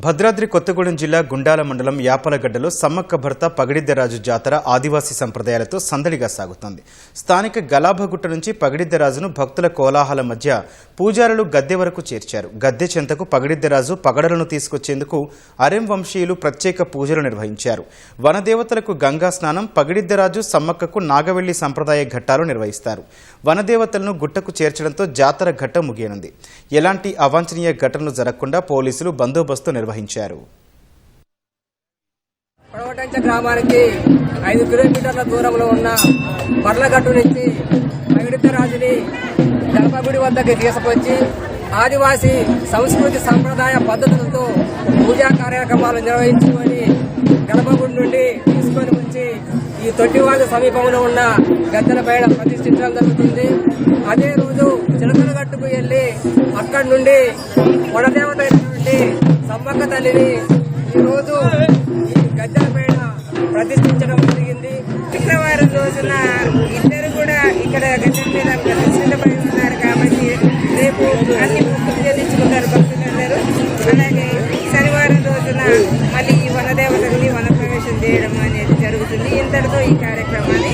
భద్రాద్రి కొత్తగూడెం జిల్లా గుండాల మండలం యాపలగడ్డలో సమ్మక్క భర్త పగడిద్దరాజు జాతర ఆదివాసీ సంప్రదాయాలతో సందడిగా సాగుతోంది. స్థానిక గలాభగుట్ట నుంచి పగడిద్దరాజును భక్తుల కోలాహల మధ్య పూజారులు గద్దె వరకు చేర్చారు. గద్దె చెంతకు పగడిద్దరాజు పగడలను తీసుకొచ్చేందుకు అరెం వంశీయులు ప్రత్యేక పూజలు నిర్వహించారు. వనదేవతలకు గంగా స్నానం, పగడిద్దరాజు సమ్మక్కకు నాగవెల్లి సంప్రదాయ ఘట్టాలు నిర్వహిస్తారు. వనదేవతలను గుట్టకు చేర్చడంతో జాతర ఘట్టం ముగియనుంది. ఎలాంటి అవాంఛనీయ ఘటనలు జరగకుండా పోలీసులు బందోబస్తు నిర్వహించారు. పడవటంచ గ్రామానికి 5 కిలోమీటర్ల దూరంలో ఉన్న పర్లగట్టు నుంచి పగడిద్దరాజుని గర్భగుడి వద్దకు తీసుకొచ్చి ఆదివాసీ సంస్కృతి సంప్రదాయ పద్ధతులతో పూజా కార్యక్రమాలు నిర్వహించుకొని గర్భగుడి నుండి తీసుకొని వచ్చి ఈ తొట్టివాళ్ళ సమీపంలో ఉన్న గద్దెలపైన ప్రతిష్ఠించడం జరుగుతుంది. అదే రోజు చిలకలగట్టుకు వెళ్లి అక్కడి నుండి వనదేవత అయినటువంటి సమ్మక్క తల్లిని ఈ రోజు ఈ గద్దెలపైన ప్రతిష్ఠించడం జరిగింది. శుక్రవారం రోజున ఇద్దరు కూడా ఇక్కడ గద్దెల మీద ప్రతిష్ఠితపై ఉన్నారు కాబట్టి రేపు అన్ని మొక్కులు చెల్లించుకుంటారు భక్తులందరూ. అలాగే శనివారం రోజున మళ్ళీ ఈ వనదేవతని వనప్రవేశం చేయడం అనేది జరుగుతుంది. ఇంతటితో ఈ కార్యక్రమాన్ని